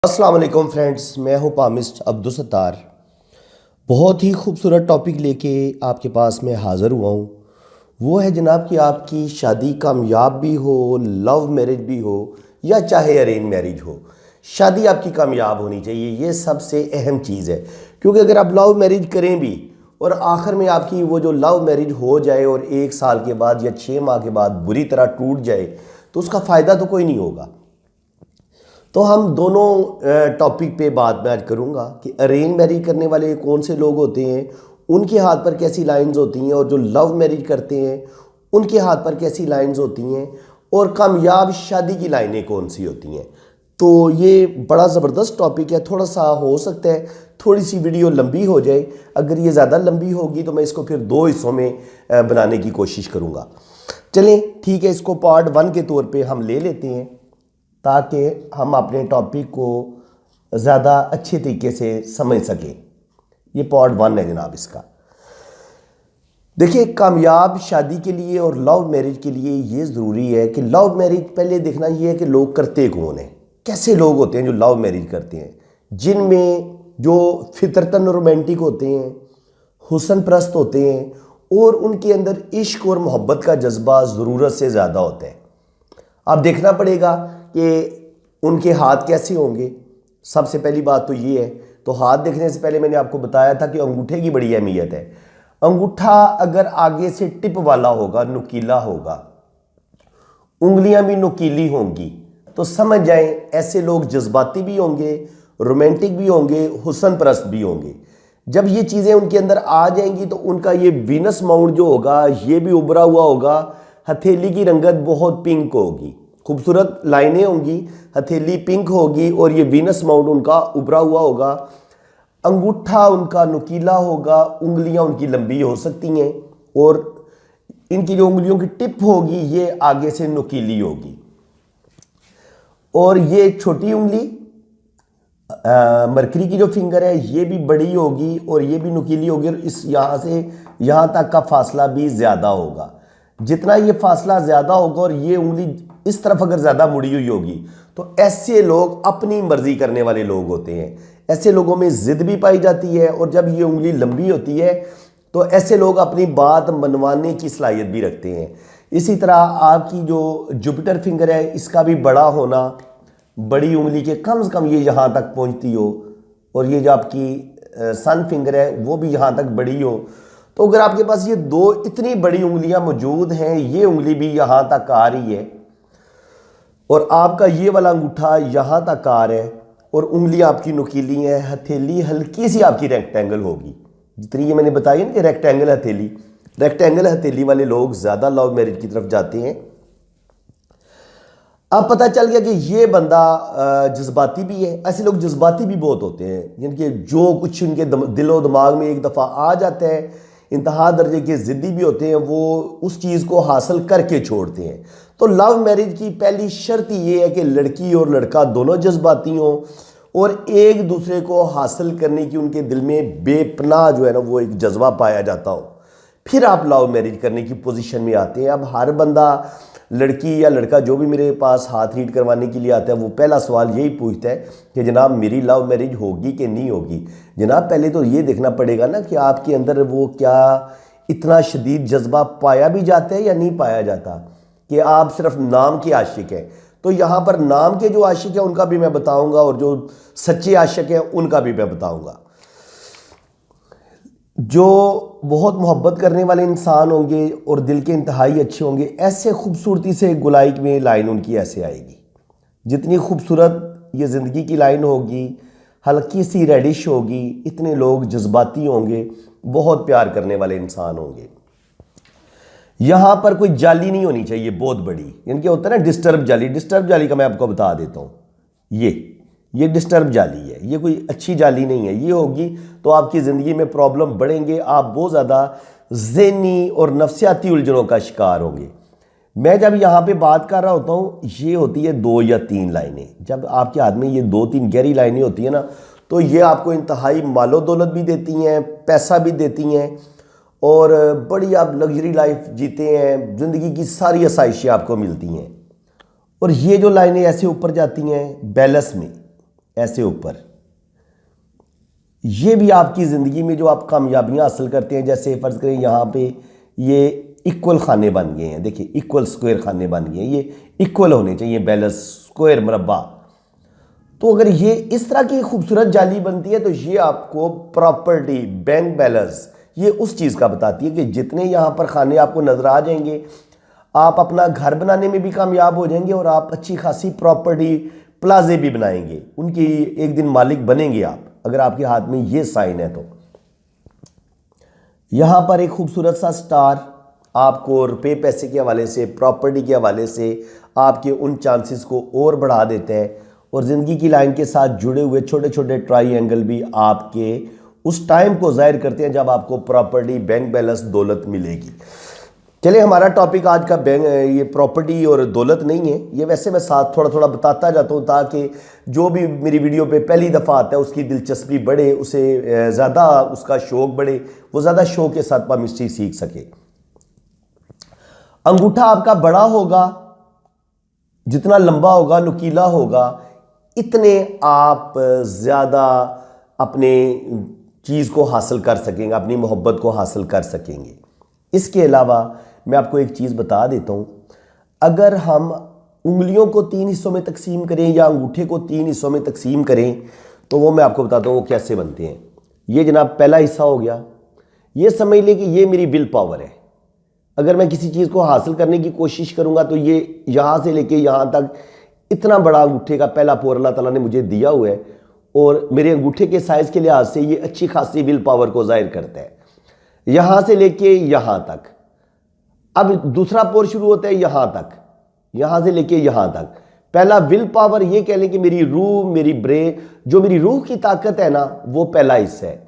अस्सलाम वालेकुम फ्रेंड्स, मैं हूं पामिस्ट अब्दुल सत्तार। बहुत ही खूबसूरत टॉपिक लेके आपके पास मैं हाज़िर हुआ हूं। वो है जनाब कि आपकी शादी कामयाब भी हो, लव मैरिज भी हो या चाहे अरेंज मैरिज हो, शादी आपकी कामयाब होनी चाहिए। ये सबसे अहम चीज़ है, क्योंकि अगर आप लव मैरिज करें भी और आखिर में आपकी वो जो लव मैरिज हो जाए और 1 साल के बाद या 6 माह के बाद बुरी तरह टूट जाए तो उसका फ़ायदा तो कोई नहीं होगा। तो हम दोनों टॉपिक पे बात मैं आज करूँगा कि अरेंज मैरिज करने वाले कौन से लोग होते हैं, उनके हाथ पर कैसी लाइंस होती हैं, और जो लव मैरिज करते हैं उनके हाथ पर कैसी लाइंस होती हैं, और कामयाब शादी की लाइनें कौन सी होती हैं। तो ये बड़ा ज़बरदस्त टॉपिक है। थोड़ा सा हो सकता है थोड़ी सी वीडियो लंबी हो जाए। अगर ये ज़्यादा लंबी होगी तो मैं इसको फिर 2 हिस्सों में बनाने की कोशिश करूँगा। चलें ठीक है, इसको पार्ट 1 के तौर पे हम ले लेते हैं ताकि हम अपने टॉपिक को ज़्यादा अच्छे तरीके से समझ सकें। ये पार्ट 1 है जनाब इसका। देखिए, कामयाब शादी के लिए और लव मैरिज के लिए ये ज़रूरी है कि लव मैरिज पहले देखना ये है कि लोग करते कौन हैं, कैसे लोग होते हैं जो लव मैरिज करते हैं, जिनमें जो फितरतन रोमांटिक होते हैं, हुस्न परस्त होते हैं और उनके अंदर इश्क और मोहब्बत का जज्बा ज़रूरत से ज़्यादा होता है। अब देखना पड़ेगा कि उनके हाथ कैसे होंगे। सबसे पहली बात तो ये है, तो हाथ देखने से पहले मैंने आपको बताया था कि अंगूठे की बड़ी अहमियत है। अंगूठा अगर आगे से टिप वाला होगा, नुकीला होगा, उंगलियां भी नुकीली होंगी, तो समझ जाएं ऐसे लोग जज्बाती भी होंगे, रोमांटिक भी होंगे, हुस्न परस्त भी होंगे। जब ये चीज़ें उनके अंदर आ जाएंगी तो उनका ये वीनस माउंट जो होगा ये भी उभरा हुआ होगा, हथेली की रंगत बहुत पिंक होगी, खूबसूरत लाइनें होंगी, हथेली पिंक होगी और ये वीनस माउंट उनका उभरा हुआ होगा। अंगूठा उनका नुकीला होगा, उंगलियां उनकी लंबी हो सकती हैं और इनकी जो उंगलियों की टिप होगी ये आगे से नुकीली होगी, और ये छोटी उंगली मरकरी की जो फिंगर है ये भी बड़ी होगी और ये भी नुकीली होगी, और इस यहाँ से यहाँ तक का फासला भी ज़्यादा होगा। जितना ये फासला ज़्यादा होगा और ये उंगली इस तरफ अगर ज़्यादा मुड़ी हुई होगी तो ऐसे लोग अपनी मर्जी करने वाले लोग होते हैं। ऐसे लोगों में ज़िद भी पाई जाती है, और जब ये उंगली लंबी होती है तो ऐसे लोग अपनी बात मनवाने की सलाहियत भी रखते हैं। इसी तरह आपकी जो जुपिटर फिंगर है इसका भी बड़ा होना, बड़ी उंगली के कम से कम ये यहाँ तक पहुँचती हो, और ये जो आपकी सन फिंगर है वो भी यहाँ तक बड़ी हो। तो अगर आपके पास ये 2 इतनी बड़ी उंगलियां मौजूद हैं, ये उंगली भी यहाँ तक आ रही है और आपका ये वाला अंगूठा यहाँ तक आ रहा है, और उंगली आपकी नुकीली है, हथेली हल्की सी आपकी रेक्टेंगल होगी, जितनी ये मैंने बताई ना कि रेक्टेंगल हथेली वाले लोग ज़्यादा लव मैरिज की तरफ जाते हैं। अब पता चल गया कि ये बंदा जज्बाती भी है। ऐसे लोग जज्बाती भी बहुत होते हैं, जिनके जो कुछ उनके दिलो दिमाग में एक दफ़ा आ जाता है, इंतहा दर्जे के ज़िद्दी भी होते हैं, वो उस चीज़ को हासिल करके छोड़ते हैं। तो लव मैरिज की पहली शर्त ये है कि लड़की और लड़का दोनों जज्बाती हों और एक दूसरे को हासिल करने की उनके दिल में बेपनाह जो है ना वो एक जज्बा पाया जाता हो, फिर आप लव मैरिज करने की पोजीशन में आते हैं। अब हर बंदा, लड़की या लड़का जो भी मेरे पास हाथ रीड करवाने के लिए आता है, वो पहला सवाल यही पूछता है कि जनाब मेरी लव मैरिज होगी कि नहीं होगी। जनाब पहले तो ये देखना पड़ेगा ना कि आपके अंदर वो क्या इतना शदीद जज्बा पाया भी जाता है या नहीं पाया जाता, कि आप सिर्फ नाम के आशिक हैं। तो यहाँ पर नाम के जो आशिक हैं उनका भी मैं बताऊँगा, और जो सच्चे आशिक हैं उनका भी मैं बताऊँगा। जो बहुत मोहब्बत करने वाले इंसान होंगे और दिल के इंतहाई अच्छे होंगे, ऐसे खूबसूरती से गुलाई में लाइन उनकी ऐसे आएगी। जितनी खूबसूरत ये ज़िंदगी की लाइन होगी, हल्की सी रेडिश होगी, इतने लोग जज्बाती होंगे, बहुत प्यार करने वाले इंसान होंगे। यहाँ पर कोई जाली नहीं होनी चाहिए बहुत बड़ी, यानी कि होता है ना डिस्टर्ब जाली। डिस्टर्ब जाली का मैं आपको बता देता हूँ, ये डिस्टर्ब जाली है, ये कोई अच्छी जाली नहीं है। ये होगी तो आपकी ज़िंदगी में प्रॉब्लम बढ़ेंगे, आप बहुत ज़्यादा ज़हनी और नफ्सियाती उलझनों का शिकार होंगे। मैं जब यहाँ पे बात कर रहा होता हूँ, ये होती है 2 या 3 लाइनें। जब आपके हाथ में ये 2-3 गहरी लाइनें होती हैं ना, तो ये आपको इंतहाई मालो दौलत भी देती हैं, पैसा भी देती हैं, और बड़ी आप लग्जरी लाइफ जीते हैं, ज़िंदगी की सारी आसाइशें आपको मिलती हैं। और ये जो लाइनें ऐसे ऊपर जाती हैं बैलेंस में, ऐसे ऊपर। ये भी आपकी ज़िंदगी में जो आप कामयाबियां हासिल करते हैं, जैसे फ़र्ज़ करें यहाँ पे ये इक्वल खाने बन गए हैं, देखिए इक्वल स्क्वायर खाने बन गए हैं, ये इक्वल होने चाहिए, बैलेंस स्क्वायर मुरब्बा। तो अगर ये इस तरह की खूबसूरत जाली बनती है तो ये आपको प्रॉपर्टी बैंक बैलेंस ये उस चीज़ का बताती है कि जितने यहाँ पर खाने आपको नज़र आ जाएंगे, आप अपना घर बनाने में भी कामयाब हो जाएंगे और आप अच्छी खासी प्रॉपर्टी प्लाजे भी बनाएंगे, उनकी एक दिन मालिक बनेंगे आप, अगर आपके हाथ में ये साइन है। तो यहाँ पर एक खूबसूरत सा स्टार आपको रुपए पैसे के हवाले से, प्रॉपर्टी के हवाले से आपके उन चांसेस को और बढ़ा देते हैं, और ज़िंदगी की लाइन के साथ जुड़े हुए छोटे छोटे ट्राइएंगल भी आपके उस टाइम को ज़ाहिर करते हैं जब आपको प्रॉपर्टी बैंक बैलेंस दौलत मिलेगी। चलिए, हमारा टॉपिक आज का बैंक ये प्रॉपर्टी और दौलत नहीं है, ये वैसे मैं साथ थोड़ा थोड़ा बताता जाता हूँ ताकि जो भी मेरी वीडियो पे पहली दफ़ा आता है उसकी दिलचस्पी बढ़े, उसे ज़्यादा उसका शौक़ बढ़े, वो ज़्यादा शौक़ के साथ पामिस्ट्री सीख सके। अंगूठा आपका बड़ा होगा, जितना लंबा होगा, नुकीला होगा, इतने आप ज़्यादा अपने चीज़ को हासिल कर सकेंगे, अपनी मोहब्बत को हासिल कर सकेंगे। इसके अलावा मैं आपको एक चीज़ बता देता हूँ, अगर हम उंगलियों को 3 हिस्सों में तकसीम करें या अंगूठे को 3 हिस्सों में तकसीम करें तो वो मैं आपको बताता हूँ वो कैसे बनते हैं। ये जनाब पहला हिस्सा हो गया, ये समझ लें कि ये मेरी विल पावर है। अगर मैं किसी चीज़ को हासिल करने की कोशिश करूँगा तो ये यहाँ से लेके यहाँ तक इतना बड़ा अंगूठे का पहला पोर अल्लाह ताला ने मुझे दिया हुआ है, और मेरे अंगूठे के साइज़ के लिहाज से ये अच्छी खासी विल पावर को ज़ाहिर करता है, यहाँ से लेके यहाँ तक। अब दूसरा पोर शुरू होता है यहाँ तक, यहाँ से लेके यहाँ तक। पहला विल पावर, ये कह लें कि मेरी रूह, मेरी ब्रेन, जो मेरी रूह की ताकत है ना, वो पहला हिस्सा है।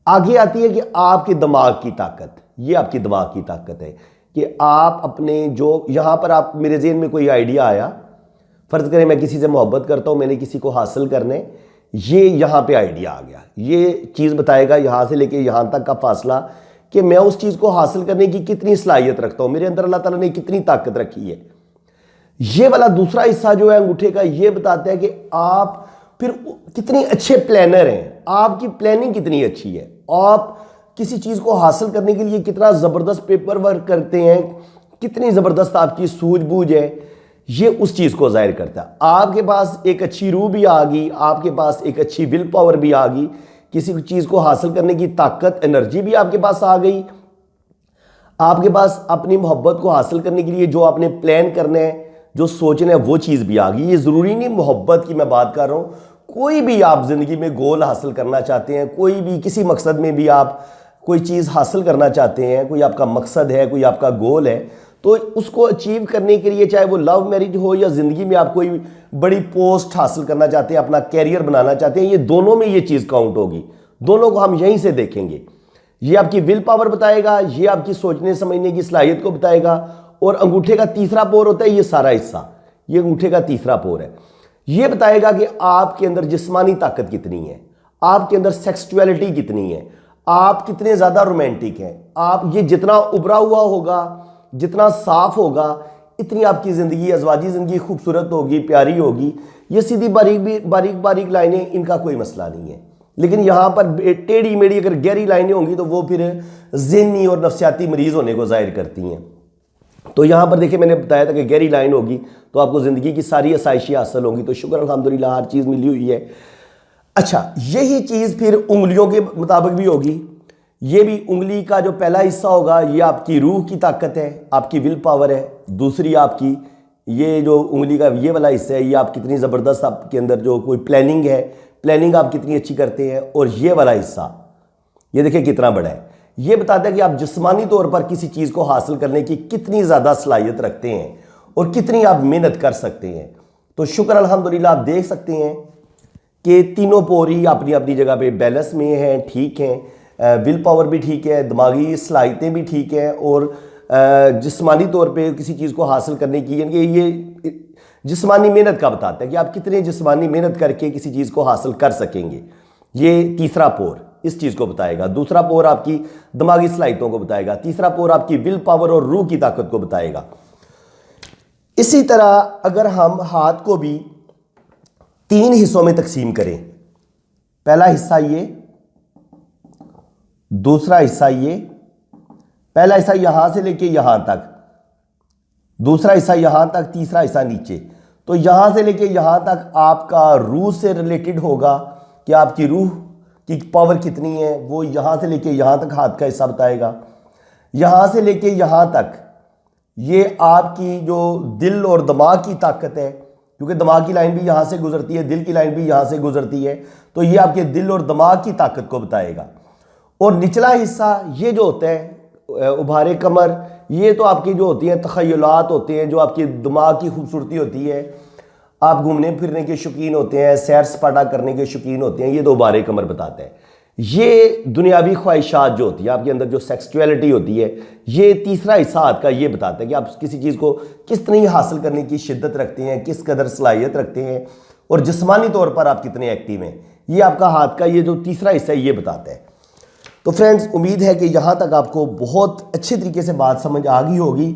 आगे आती है कि आपके दिमाग की ताकत, ये आपकी दिमाग की ताकत है कि आप अपने जो यहाँ पर आप मेरे ज़हन में कोई आइडिया आया, फ़र्ज़ करें मैं किसी से मोहब्बत करता हूँ, मैंने किसी को हासिल करने, ये यहाँ पे आइडिया आ गया, ये चीज़ बताएगा यहाँ से लेके यहाँ तक का फासला कि मैं उस चीज़ को हासिल करने की कितनी सलाहियत रखता हूँ, मेरे अंदर अल्लाह ताला ने कितनी ताकत रखी है। ये वाला दूसरा हिस्सा जो है अंगूठे का, ये बताता है कि आप फिर कितनी अच्छे प्लानर हैं, आपकी प्लानिंग कितनी अच्छी है, आप किसी चीज़ को हासिल करने के लिए कितना ज़बरदस्त पेपर वर्क करते हैं, कितनी ज़बरदस्त आपकी सूझबूझ है, ये उस चीज़ को ज़ाहिर करता है। आपके पास एक अच्छी रूह भी आ गई, आपके पास एक अच्छी विल पावर भी आ गई, किसी चीज़ को हासिल करने की ताकत, एनर्जी भी आपके पास आ गई, आपके पास अपनी मोहब्बत को हासिल करने के लिए जो आपने प्लान करना है, जो सोचना है, वो चीज़ भी आ गई। ये ज़रूरी नहीं मोहब्बत की मैं बात कर रहा हूँ, कोई भी आप ज़िंदगी में गोल हासिल करना चाहते हैं, कोई भी किसी मकसद में भी आप कोई चीज़ हासिल करना चाहते हैं, कोई आपका मकसद है, कोई आपका गोल है, तो उसको अचीव करने के लिए, चाहे वो लव मैरिज हो या ज़िंदगी में आप कोई बड़ी पोस्ट हासिल करना चाहते हैं, अपना कैरियर बनाना चाहते हैं, ये दोनों में ये चीज़ काउंट होगी। दोनों को हम यहीं से देखेंगे। ये आपकी विल पावर बताएगा, ये आपकी सोचने समझने की सलाहियत को बताएगा। और अंगूठे का तीसरा पोर होता है ये सारा हिस्सा, ये अंगूठे का तीसरा पोर है, ये बताएगा कि आपके अंदर जिस्मानी ताकत कितनी है, आपके अंदर सेक्सुअलिटी कितनी है, आप कितने ज़्यादा रोमांटिक हैं। आप ये जितना उभरा हुआ होगा, जितना साफ होगा, इतनी आपकी ज़िंदगी, अज़वाजी ज़िंदगी खूबसूरत होगी, प्यारी होगी। ये सीधी बारीक बारीक लाइनें, इनका कोई मसला नहीं है, लेकिन यहाँ पर टेढ़ी मेढ़ी अगर गहरी लाइनें होंगी तो वो फिर ज़हनी और नफ्सियाती मरीज़ होने को ज़ाहिर करती हैं। तो यहाँ पर देखिए, मैंने बताया था कि गहरी लाइन होगी तो आपको ज़िंदगी की सारी आसाइशें हासिल होंगी। तो शुक्र अल्हम्दुलिल्लाह हर चीज़ मिली हुई है। अच्छा, यही चीज़ फिर उंगलियों के मुताबिक भी होगी। ये भी उंगली का जो पहला हिस्सा होगा ये आपकी रूह की ताकत है, आपकी विल पावर है। दूसरी आपकी ये जो उंगली का ये वाला हिस्सा है, ये आप कितनी ज़बरदस्त, आपके अंदर जो कोई प्लानिंग है, प्लानिंग आप कितनी अच्छी करते हैं। और ये वाला हिस्सा ये देखिए कितना बड़ा है, ये बताता है कि आप जिस्मानी तौर पर किसी चीज़ को हासिल करने की कितनी ज़्यादा सलाहियत रखते हैं और कितनी आप मेहनत कर सकते हैं। तो शुक्र अल्हम्दुलिल्लाह आप देख सकते हैं कि तीनों पोर ही अपनी अपनी जगह पे बैलेंस में हैं, ठीक हैं, विल पावर भी ठीक है, दिमागी सलाहियतें भी ठीक हैं, और जिस्मानी तौर पे किसी चीज़ को हासिल करने की, यानी कि ये जिस्मानी मेहनत का बताता है कि आप कितने जिस्मानी मेहनत करके किसी चीज़ को हासिल कर सकेंगे। ये तीसरा पोर इस चीज़ को बताएगा। दूसरा पोर आपकी दिमागी सलाहियतों को बताएगा। तीसरा पोर आपकी विल पावर और रूह की ताकत को बताएगा। इसी तरह अगर हम हाथ को भी 3 हिस्सों में तकसीम करें। पहला हिस्सा ये, दूसरा हिस्सा ये, पहला हिस्सा यहां से लेके यहां तक, दूसरा हिस्सा यहां तक, तीसरा हिस्सा नीचे। तो यहां से लेके यहां तक आपका रूह से रिलेटेड होगा कि आपकी रूह की पावर कितनी है, वो यहां से लेके यहां तक हाथ का हिस्सा बताएगा। यहां से लेके यहां तक ये आपकी जो दिल और दिमाग की ताकत है, क्योंकि दिमाग की लाइन भी यहां से गुजरती है, दिल की लाइन भी यहां से गुजरती है, तो ये आपके दिल और दिमाग की ताकत को बताएगा। और निचला हिस्सा ये जो होता है उभारे कमर, ये तो आपकी जो होती हैं तखयलात होते हैं, जो आपके दिमाग की खूबसूरती होती है। आप घूमने फिरने के शौकीन होते हैं, सैर सपाटा करने के शौकीन होते हैं, ये तो उभारे कमर बताते हैं। ये दुनियावी ख्वाहिशात जो होती है आपके अंदर, जो सेक्सुअलिटी होती है, ये तीसरा हिस्सा हाथ का ये बताता है कि आप किसी चीज़ को किस तरह हासिल करने की शिद्दत रखते हैं, किस कदर सलाहियत रखते हैं और जिस्मानी तौर पर आप कितने एक्टिव हैं। ये आपका हाथ का ये जो तीसरा हिस्सा है ये बताता है। तो फ्रेंड्स, उम्मीद है कि यहाँ तक आपको बहुत अच्छे तरीके से बात समझ आ गई होगी।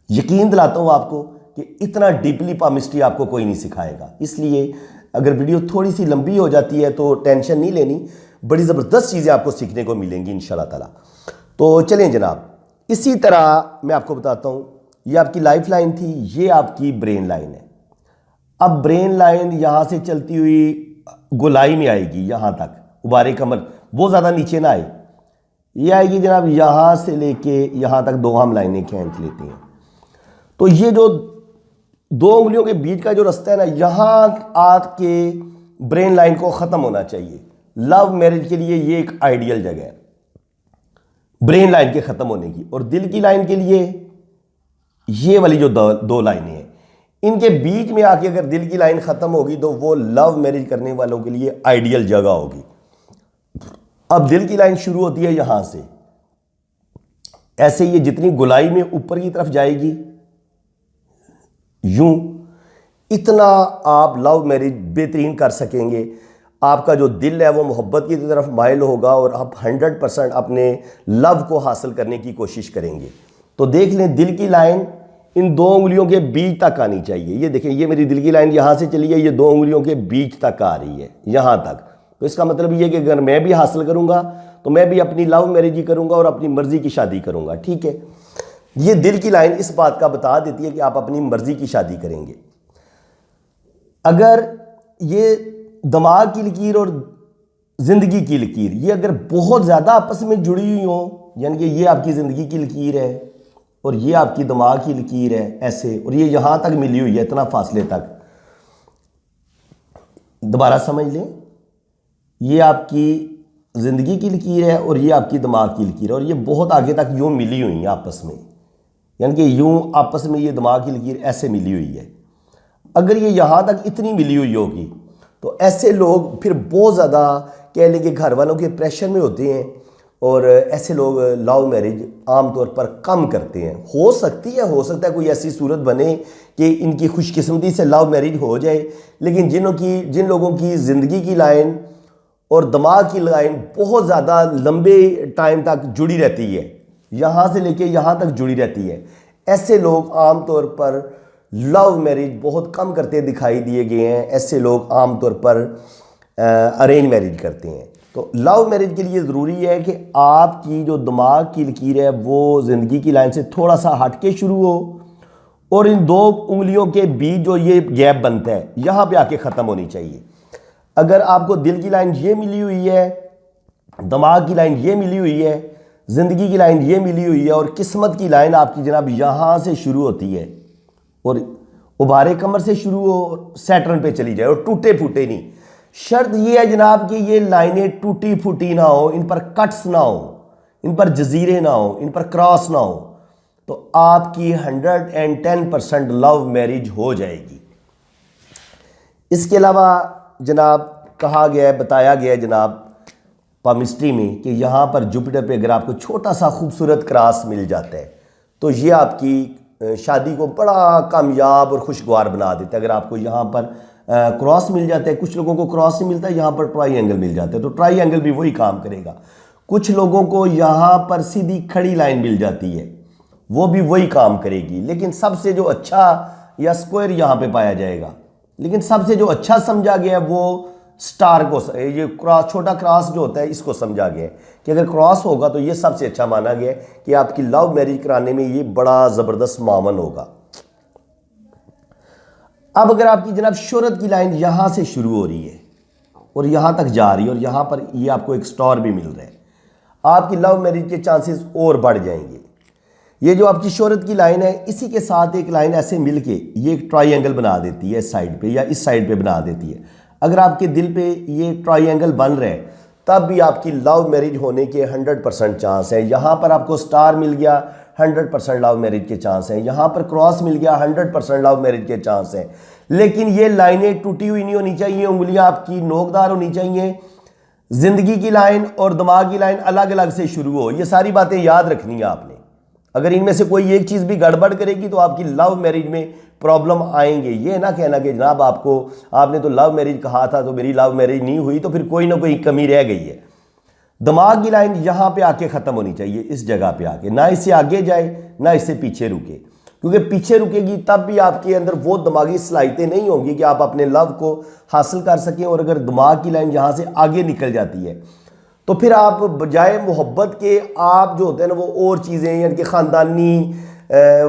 यकीन दिलाता हूँ आपको कि इतना डीपली पामिस्ट्री आपको कोई नहीं सिखाएगा। इसलिए अगर वीडियो थोड़ी सी लंबी हो जाती है तो टेंशन नहीं लेनी, बड़ी ज़बरदस्त चीज़ें आपको सीखने को मिलेंगी इंशाल्लाह ताला। तो चलें जनाब, इसी तरह मैं आपको बताता हूँ, ये आपकी लाइफ लाइन थी, ये आपकी ब्रेन लाइन है। अब ब्रेन लाइन यहाँ से चलती हुई गोलाई में आएगी यहाँ तक, उबारे कमर, बहुत ज़्यादा नीचे ना आए, ये आएगी जनाब यहाँ से लेके यहाँ तक 2 हम लाइनें खींच लेते हैं। तो ये जो 2 उंगलियों के बीच का जो रास्ता है ना, यहाँ आपके ब्रेन लाइन को ख़त्म होना चाहिए। लव मैरिज के लिए ये एक आइडियल जगह है ब्रेन लाइन के ख़त्म होने की। और दिल की लाइन के लिए ये वाली जो 2 लाइनें हैं, इनके बीच में आके अगर दिल की लाइन ख़त्म होगी तो वो लव मैरिज करने वालों के लिए आइडियल जगह होगी। अब दिल की लाइन शुरू होती है यहां से, ऐसे ये जितनी गोलाई में ऊपर की तरफ जाएगी, यूं इतना आप लव मैरिज बेहतरीन कर सकेंगे। आपका जो दिल है वो मोहब्बत की तरफ माइल होगा और आप 100% अपने लव को हासिल करने की कोशिश करेंगे। तो देख लें, दिल की लाइन इन 2 उंगलियों के बीच तक आनी चाहिए। ये देखें, ये मेरी दिल की लाइन यहाँ से चली है, ये 2 उंगलियों के बीच तक आ रही है यहाँ तक। तो इसका मतलब ये कि अगर मैं भी हासिल करूँगा तो मैं भी अपनी लव मैरिज ही करूँगा और अपनी मर्ज़ी की शादी करूँगा। ठीक है, ये दिल की लाइन इस बात का बता देती है कि आप अपनी मर्ज़ी की शादी करेंगे। अगर ये दिमाग की लकीर और ज़िंदगी की लकीर ये अगर बहुत ज़्यादा आपस में जुड़ी हुई हो, यानी कि ये आपकी ज़िंदगी की लकीर है और ये आपकी दिमाग की लकीर है ऐसे, और ये यहाँ तक मिली हुई है इतना फासले तक, दोबारा समझ लें, ये आपकी ज़िंदगी की लकीर है और ये आपकी दिमाग की लकीर है, और ये बहुत आगे तक यूँ मिली हुई है आपस में, यानी कि यूँ आपस में ये दिमाग की लकीर ऐसे मिली हुई है। अगर ये यहाँ तक इतनी मिली हुई होगी तो ऐसे लोग फिर बहुत ज़्यादा कह लें कि घर वालों के प्रेशर में होते हैं, और ऐसे लोग लव मैरिज आमतौर पर कम करते हैं। हो सकता है कोई ऐसी सूरत बने कि इनकी खुशकिस्मती से लव मैरिज हो जाए, लेकिन जिन लोगों की ज़िंदगी की लाइन और दिमाग की लाइन बहुत ज़्यादा लंबे टाइम तक जुड़ी रहती है, यहाँ से लेके यहाँ तक जुड़ी रहती है, ऐसे लोग आमतौर पर लव मैरिज बहुत कम करते दिखाई दिए गए हैं। ऐसे लोग आमतौर पर अरेंज मैरिज करते हैं। तो लव मैरिज के लिए ज़रूरी है कि आपकी जो दिमाग की लकीर है वो ज़िंदगी की लाइन से थोड़ा सा हट के शुरू हो, और इन 2 उंगलियों के बीच जो ये गैप बनता है यहाँ पे आके ख़त्म होनी चाहिए। अगर आपको दिल की लाइन ये मिली हुई है, दिमाग की लाइन ये मिली हुई है, ज़िंदगी की लाइन ये मिली हुई है, और किस्मत की लाइन आपकी जनाब यहाँ से शुरू होती है और उबारे कमर से शुरू हो, सैटर्न पे चली जाए, और टूटे फूटे नहीं। शर्त ये है जनाब कि ये लाइनें टूटी फूटी ना हो, इन पर कट्स ना हो, इन पर जजीरे ना हो, इन पर क्रॉस ना हो, तो आपकी 110% लव मैरिज हो जाएगी। इसके अलावा जनाब कहा गया है, बताया गया है जनाब पामिस्ट्री में कि यहाँ पर जुपिटर पे अगर आपको छोटा सा खूबसूरत क्रॉस मिल जाता है तो ये आपकी शादी को बड़ा कामयाब और खुशगवार बना देता है। अगर आपको यहाँ पर क्रॉस मिल जाता है, कुछ लोगों को क्रॉस नहीं मिलता है, यहाँ पर ट्राई एंगल मिल जाता है, तो ट्राई एंगल भी वही काम करेगा। कुछ लोगों को यहाँ पर सीधी खड़ी लाइन मिल जाती है, वो भी वही काम करेगी, लेकिन सबसे जो अच्छा या स्क्वायर यहाँ पे पाया जाएगा, लेकिन सबसे जो अच्छा समझा गया है वो स्टार को, ये क्रॉस, छोटा क्रॉस जो होता है इसको समझा गया है कि अगर क्रॉस होगा तो ये सबसे अच्छा माना गया है कि आपकी लव मैरिज कराने में ये बड़ा ज़बरदस्त मामन होगा। अब अगर आपकी जनाब शोहरत की लाइन यहाँ से शुरू हो रही है और यहाँ तक जा रही है और यहाँ पर ये आपको एक स्टार भी मिल रहा है, आपकी लव मैरिज के चांसेस और बढ़ जाएंगे। ये जो आपकी शोहरत की लाइन है इसी के साथ एक लाइन ऐसे मिलके ये एक ट्रायंगल बना देती है इस साइड पे या इस साइड पे बना देती है। अगर आपके दिल पे ये ट्रायंगल बन रहा है तब भी आपकी लव मैरिज होने के 100% चांस है। यहाँ पर आपको स्टार मिल गया, 100% लव मैरिज के चांस हैं। यहाँ पर क्रॉस मिल गया, 100% लव मैरिज के चांस हैं। लेकिन ये लाइनें टूटी हुई नहीं होनी चाहिए, उंगलियां आपकी नोकदार होनी चाहिए। जिंदगी की लाइन और दिमाग की लाइन अलग अलग से शुरू हो, ये सारी बातें याद रखनी है आपने। अगर इनमें से कोई एक चीज़ भी गड़बड़ करेगी तो आपकी लव मैरिज में प्रॉब्लम आएंगे। ये ना कहना कि जनाब आपने तो लव मैरिज कहा था तो मेरी लव मैरिज नहीं हुई, तो फिर कोई ना कोई कमी रह गई है। दिमाग की लाइन यहाँ पे आके ख़त्म होनी चाहिए, इस जगह पे आके, ना इससे आगे जाए ना इससे पीछे रुके, क्योंकि पीछे रुकेगी तब भी आपके अंदर वो दिमागी सलाहियतें नहीं होंगी कि आप अपने लव को हासिल कर सकें। और अगर दिमाग की लाइन यहाँ से आगे निकल जाती है तो फिर आप बजाय मोहब्बत के आप जो होते हैं ना वो और चीज़ें, यानी कि ख़ानदानी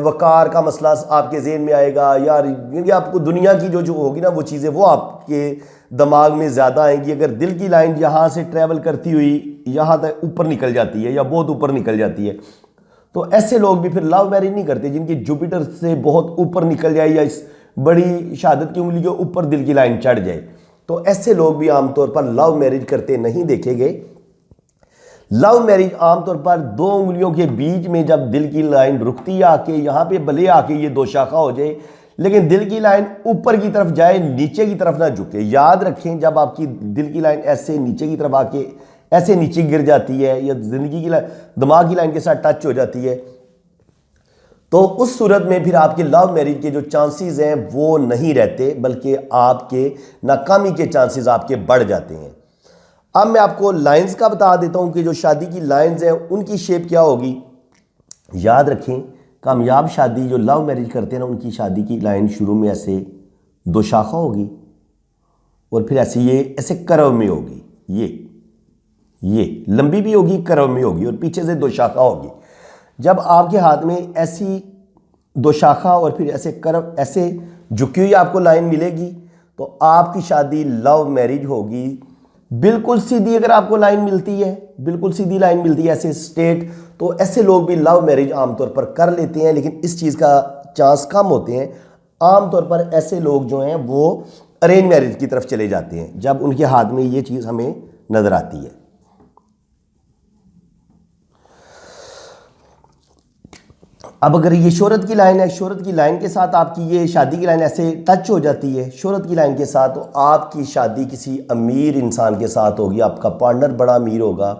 वक़ार का मसला आपके ज़हन में आएगा, यानी आपको दुनिया की जो होगी ना वो चीज़ें वो आपके दिमाग में ज़्यादा आएंगी। अगर दिल की लाइन यहाँ से ट्रैवल करती हुई यहाँ तक ऊपर निकल जाती है या बहुत ऊपर निकल जाती है तो ऐसे लोग भी फिर लव मैरिज नहीं करते जिनकी जुपिटर से बहुत ऊपर निकल जाए या इस बड़ी शहादत की उंगली के ऊपर दिल की लाइन चढ़ जाए, तो ऐसे लोग भी आमतौर पर लव मैरिज करते नहीं देखे गए। लव मैरिज आमतौर पर दो उंगलियों के बीच में जब दिल की लाइन रुकती है आके, यहाँ पे भले आके ये दो शाखा हो जाए लेकिन दिल की लाइन ऊपर की तरफ जाए, नीचे की तरफ ना झुके। याद रखें, जब आपकी दिल की लाइन ऐसे नीचे की तरफ आके ऐसे नीचे गिर जाती है या जिंदगी की लाइन दिमाग की लाइन के साथ टच हो जाती है तो उस सूरत में फिर आपके लव मैरिज के जो चांसेस हैं वो नहीं रहते, बल्कि आपके नाकामी के चांसेस आपके बढ़ जाते हैं। अब मैं आपको लाइंस का बता देता हूं कि जो शादी की लाइंस हैं उनकी शेप क्या होगी। याद रखें, कामयाब शादी जो लव मैरिज करते हैं ना उनकी शादी की लाइन शुरू में ऐसे दो शाखा होगी और फिर ऐसे ये ऐसे कर्व में होगी, ये लंबी भी होगी, कर्व में होगी और पीछे से दो शाखा होगी। जब आपके हाथ में ऐसी दो शाखा और फिर ऐसे कर्व, ऐसे झुकी हुई आपको लाइन मिलेगी तो आपकी शादी लव मैरिज होगी। बिल्कुल सीधी अगर आपको लाइन मिलती है, बिल्कुल सीधी लाइन मिलती है ऐसे स्ट्रेट, तो ऐसे लोग भी लव मैरिज आमतौर पर कर लेते हैं, लेकिन इस चीज़ का चांस कम होते हैं। आमतौर पर ऐसे लोग जो हैं वो अरेंज मैरिज की तरफ चले जाते हैं जब उनके हाथ में ये चीज़ हमें नज़र आती है। अब अगर ये शोहरत की लाइन है, शोहरत की लाइन के साथ आपकी ये शादी की लाइन ऐसे टच हो जाती है शोहरत की लाइन के साथ, तो आपकी शादी किसी अमीर इंसान के साथ होगी, आपका पार्टनर बड़ा अमीर होगा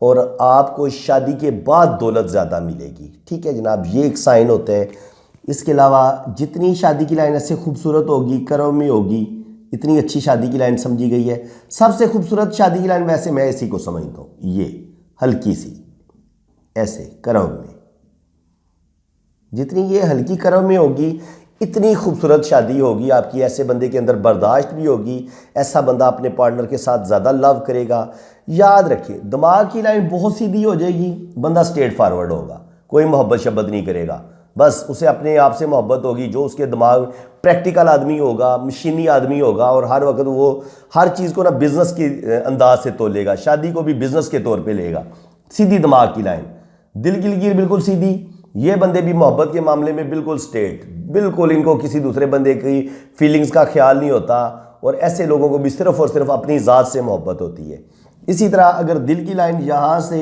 और आपको शादी के बाद दौलत ज़्यादा मिलेगी। ठीक है जनाब, ये एक साइन होता है। इसके अलावा जितनी शादी की लाइन ऐसे खूबसूरत होगी, कर्व में होगी, इतनी अच्छी शादी की लाइन समझी गई है। सबसे खूबसूरत शादी की लाइन वैसे मैं इसी को समझता हूँ, ये हल्की सी ऐसे कर्व में, जितनी ये हल्की कर्व में होगी इतनी खूबसूरत शादी होगी आपकी। ऐसे बंदे के अंदर बर्दाश्त भी होगी, ऐसा बंदा अपने पार्टनर के साथ ज़्यादा लव करेगा। याद रखिए, दिमाग की लाइन बहुत सीधी हो जाएगी, बंदा स्ट्रेट फॉरवर्ड होगा, कोई मोहब्बत शब्बत नहीं करेगा, बस उसे अपने आप से मोहब्बत होगी। जो उसके दिमाग प्रैक्टिकल आदमी होगा, मशीनी आदमी होगा और हर वक्त वो हर चीज़ को ना बिज़नेस के अंदाज से तोलेगा, शादी को भी बिज़नेस के तौर पर लेगा। सीधी दिमाग की लाइन, दिल की लकीर बिल्कुल सीधी। ये बंदे भी मोहब्बत के मामले में बिल्कुल स्ट्रेट, बिल्कुल इनको किसी दूसरे बंदे की फीलिंग्स का ख्याल नहीं होता और ऐसे लोगों को भी सिर्फ और सिर्फ अपनी ज़ात से मोहब्बत होती है। इसी तरह अगर दिल की लाइन यहाँ से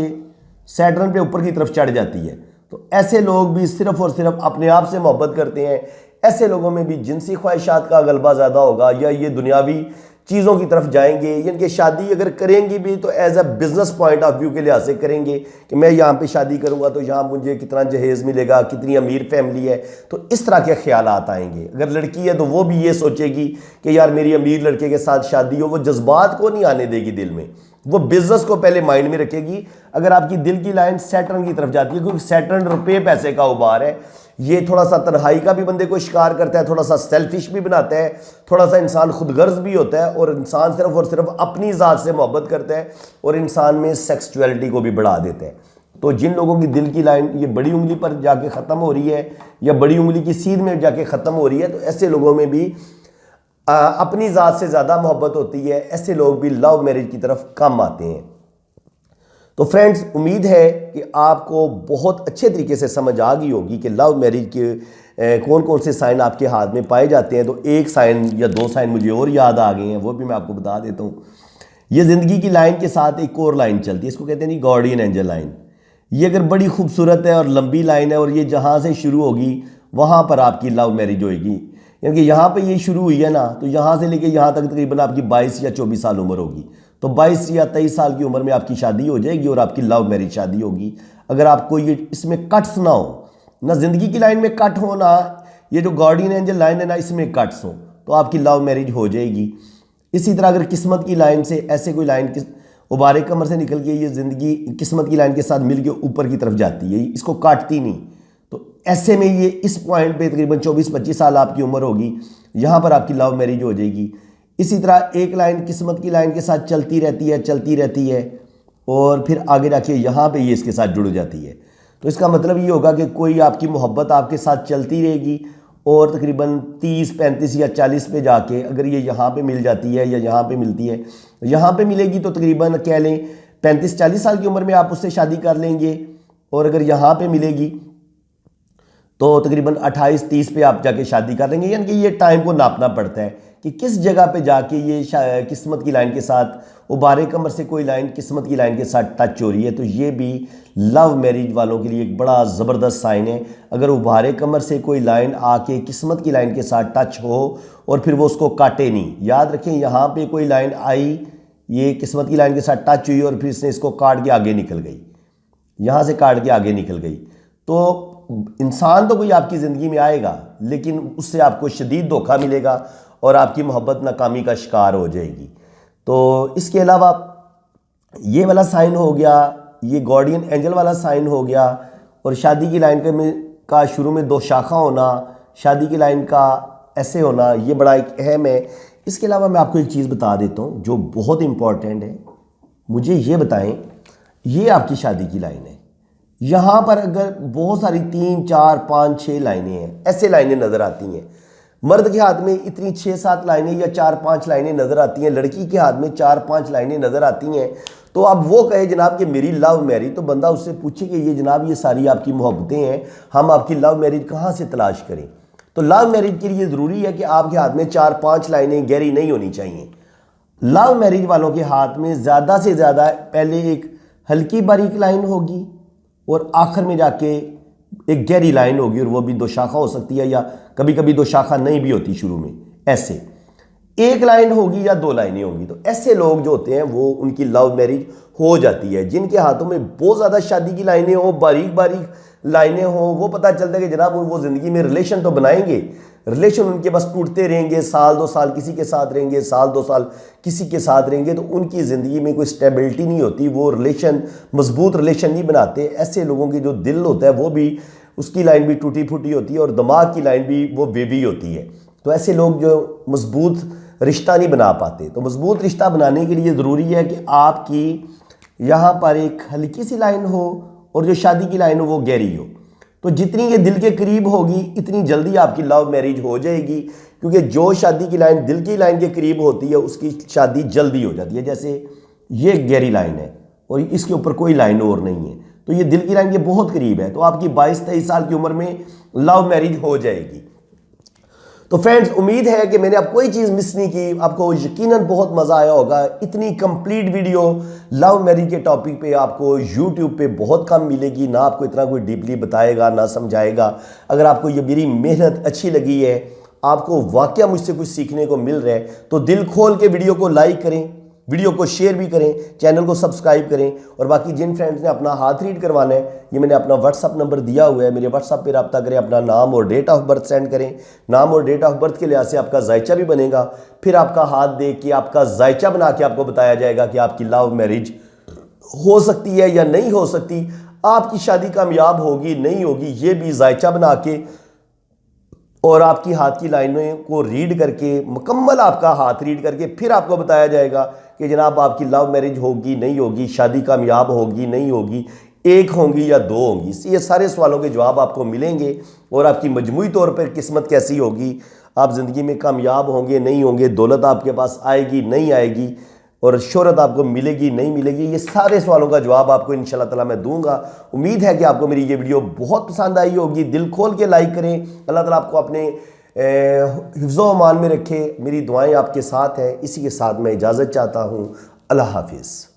सैटर्न पे ऊपर की तरफ चढ़ जाती है तो ऐसे लोग भी सिर्फ और सिर्फ अपने आप से मोहब्बत करते हैं। ऐसे लोगों में भी जिनसी ख्वाहिशात का गलबा ज़्यादा होगा या ये दुनियावी चीज़ों की तरफ जाएंगे, यानी कि शादी अगर करेंगे भी तो as a business point of view के लिहाज से करेंगे कि मैं यहाँ पे शादी करूँगा तो यहाँ मुझे कितना जहेज़ मिलेगा, कितनी अमीर फैमिली है, तो इस तरह के ख्यालात आएंगे। अगर लड़की है तो वो भी ये सोचेगी कि यार मेरी अमीर लड़के के साथ शादी हो, वो जज्बात को नहीं आने देगी दिल में। वो बिजनेस को पहले माइंड में रखेगी। अगर आपकी दिल की लाइन सैटर्न की तरफ जाती है, क्योंकि सैटर्न रुपये पैसे का उबार है, ये थोड़ा सा तन्हाई का भी बंदे को शिकार करता है, थोड़ा सा सेल्फिश भी बनाता है, थोड़ा सा इंसान खुदगर्ज भी होता है, और इंसान सिर्फ और सिर्फ अपनी ज़ात से मोहब्बत करता है और इंसान में सेक्सुअलिटी को भी बढ़ा देता है। तो जिन लोगों की दिल की लाइन ये बड़ी उंगली पर जाके ख़त्म हो रही है या बड़ी उंगली की सीध में जाके ख़त्म हो रही है, तो ऐसे लोगों में भी अपनी ज़ात से ज़्यादा मोहब्बत होती है। ऐसे लोग भी लव मैरिज की तरफ कम आते हैं। तो फ्रेंड्स, उम्मीद है कि आपको बहुत अच्छे तरीके से समझ आ गई होगी कि लव मैरिज के कौन कौन से साइन आपके हाथ में पाए जाते हैं। तो एक साइन या दो साइन मुझे और याद आ गए हैं, वो भी मैं आपको बता देता हूँ। ये ज़िंदगी की लाइन के साथ एक और लाइन चलती है, इसको कहते हैं गार्डियन एंजल लाइन। ये अगर बड़ी खूबसूरत है और लंबी लाइन है, और ये जहाँ से शुरू होगी वहाँ पर आपकी लव मैरिज होगी। यानी कि यहाँ पे ये शुरू हुई है ना, तो यहाँ से लेके यहाँ तक तकरीबन आपकी 22 या 24 साल उम्र होगी। तो 22 या 23 साल की उम्र में आपकी शादी हो जाएगी और आपकी लव मैरिज शादी होगी। अगर आपको ये इसमें कट्स ना हो, ना ज़िंदगी की लाइन में कट हो, ना ये जो गार्डियन एंजल लाइन है ना इसमें कट्स हो, तो आपकी लव मैरिज हो जाएगी। इसी तरह अगर किस्मत की लाइन से ऐसे कोई लाइन उबारे कमर से निकल के ये ज़िंदगी किस्मत की लाइन के साथ मिल के ऊपर की तरफ जाती है, इसको काटती नहीं, तो ऐसे में ये इस पॉइंट पे तकरीबन 24-25 साल आपकी उम्र होगी, यहाँ पर आपकी लव मैरिज हो जाएगी। इसी तरह एक लाइन किस्मत की लाइन के साथ चलती रहती है और फिर आगे जाके यहाँ पे ये इसके साथ जुड़ जाती है। तो इसका मतलब ये होगा कि कोई आपकी मोहब्बत आपके साथ चलती रहेगी और तकरीबन 30, 35 या 40 पे जाके अगर ये यहाँ पे मिल जाती है या यहाँ पे मिलती है, यहाँ पे मिलेगी तो तकरीबन कह लें 35-40 साल की उम्र में आप उससे शादी कर लेंगे, और अगर यहाँ पे मिलेगी तो तकरीबन 28-30 पे आप जाके शादी कर लेंगे। यानी कि ये टाइम को नापना पड़ता है कि किस जगह पे जाके ये किस्मत की लाइन के साथ उबारे कमर से कोई लाइन किस्मत की लाइन के साथ टच हो रही है। तो ये भी लव मैरिज वालों के लिए एक बड़ा ज़बरदस्त साइन है। अगर उबारे कमर से कोई लाइन आके किस्मत की लाइन के साथ टच हो और फिर वो उसको काटे नहीं, याद रखें यहाँ पे कोई लाइन आई, ये किस्मत की लाइन के साथ टच हुई और फिर इसने इसको काट के आगे निकल गई, यहाँ से काट के आगे निकल गई, तो इंसान तो कोई आपकी ज़िंदगी में आएगा लेकिन उससे आपको शदीद धोखा मिलेगा और आपकी मोहब्बत नाकामी का शिकार हो जाएगी। तो इसके अलावा ये वाला साइन हो गया, ये गार्डियन एंजल वाला साइन हो गया, और शादी की लाइन का शुरू में 2 शाखा होना, शादी की लाइन का ऐसे होना, ये बड़ा एक अहम है। इसके अलावा मैं आपको एक चीज़ बता देता हूँ जो बहुत इम्पॉर्टेंट है। मुझे ये बताएं, ये आपकी शादी की लाइन है, यहाँ पर अगर बहुत सारी 3, 4, 5, 6 लाइनें हैं, ऐसे लाइनें नज़र आती हैं। मर्द के हाथ में इतनी 6-7 लाइनें या 4-5 लाइनें नज़र आती हैं, लड़की के हाथ में 4-5 लाइनें नज़र आती हैं। तो अब वो कहे जनाब कि मेरी लव मैरिज, तो बंदा उससे पूछे कि ये जनाब ये सारी आपकी मोहब्बतें हैं, हम आपकी लव मैरिज कहाँ से तलाश करें। तो लव मैरिज के लिए ज़रूरी है कि आपके हाथ में 4-5 लाइनें गहरी नहीं होनी चाहिए। लव मैरिज वालों के हाथ में ज़्यादा से ज़्यादा पहले एक हल्की बारीक लाइन होगी और आखिर में जाके एक गहरी लाइन होगी, और वो भी 2 शाखा हो सकती है या कभी कभी 2 शाखा नहीं भी होती शुरू में, ऐसे एक लाइन होगी या 2 लाइनें होंगी। तो ऐसे लोग जो होते हैं वो उनकी लव मैरिज हो जाती है। जिनके हाथों में बहुत ज़्यादा शादी की लाइनें हो, बारीक बारीक लाइनें हो, वो पता चलता है कि जनाब वो ज़िंदगी में रिलेशन तो बनाएंगे, रिलेशन उनके बस टूटते रहेंगे, साल 2 साल किसी के साथ रहेंगे, साल 2 साल किसी के साथ रहेंगे, तो उनकी ज़िंदगी में कोई स्टेबिलिटी नहीं होती, वो रिलेशन मजबूत रिलेशन नहीं बनाते। ऐसे लोगों की जो दिल होता है वो भी, उसकी लाइन भी टूटी फूटी होती है और दिमाग की लाइन भी वो बेबी होती है। तो ऐसे लोग जो मजबूत रिश्ता नहीं बना पाते। तो मजबूत रिश्ता बनाने के लिए ज़रूरी है कि आपकी यहाँ पर एक हल्की सी लाइन हो और जो शादी की लाइन हो वो गहरी हो। तो जितनी ये दिल के करीब होगी इतनी जल्दी आपकी लव मैरिज हो जाएगी, क्योंकि जो शादी की लाइन दिल की लाइन के करीब होती है उसकी शादी जल्दी हो जाती है। जैसे ये गहरी लाइन है और इसके ऊपर कोई लाइन और नहीं है, तो ये दिल की लाइन के बहुत करीब है, तो आपकी 22-23 साल की उम्र में लव मैरिज हो जाएगी। तो फ्रेंड्स, उम्मीद है कि मैंने अब कोई चीज़ मिस नहीं की, आपको यकीनन बहुत मज़ा आया होगा। इतनी कंप्लीट वीडियो लव मैरिज के टॉपिक पे आपको YouTube पे बहुत कम मिलेगी, ना आपको इतना कोई डीपली बताएगा ना समझाएगा। अगर आपको ये मेरी मेहनत अच्छी लगी है, आपको वाकया मुझसे कुछ सीखने को मिल रहा है, तो दिल खोल के वीडियो को लाइक करें, वीडियो को शेयर भी करें, चैनल को सब्सक्राइब करें। और बाकी जिन फ्रेंड्स ने अपना हाथ रीड करवाना है, ये मैंने अपना व्हाट्सअप नंबर दिया हुआ है, मेरे व्हाट्सअप पे रब्ता करें, अपना नाम और डेट ऑफ बर्थ सेंड करें। नाम और डेट ऑफ बर्थ के लिहाज से आपका जायचा भी बनेगा, फिर आपका हाथ देख के आपका जायचा बना के आपको बताया जाएगा कि आपकी लव मैरिज हो सकती है या नहीं हो सकती, आपकी शादी कामयाब होगी नहीं होगी, ये भी जायचा बना के और आपकी हाथ की लाइनों को रीड करके, मुकम्मल आपका हाथ रीड करके फिर आपको बताया जाएगा कि जनाब आपकी लव मैरिज होगी नहीं होगी, शादी कामयाब होगी नहीं होगी, एक होंगी या दो होंगी। ये सारे सवालों के जवाब आपको मिलेंगे और आपकी मजमूई तौर पर किस्मत कैसी होगी, आप ज़िंदगी में कामयाब होंगे नहीं होंगे, दौलत आपके पास आएगी नहीं आएगी और शोहरत आपको मिलेगी नहीं मिलेगी, ये सारे सवालों का जवाब आपको इंशाल्लाह ताला मैं दूंगा। उम्मीद है कि आपको मेरी ये वीडियो बहुत पसंद आई होगी। दिल खोल के लाइक करें। अल्लाह ताला आपको अपने हिफ्ज़ो अमान में रखे। मेरी दुआएं आपके साथ हैं। इसी के साथ मैं इजाज़त चाहता हूँ। अल्लाह हाफिज़।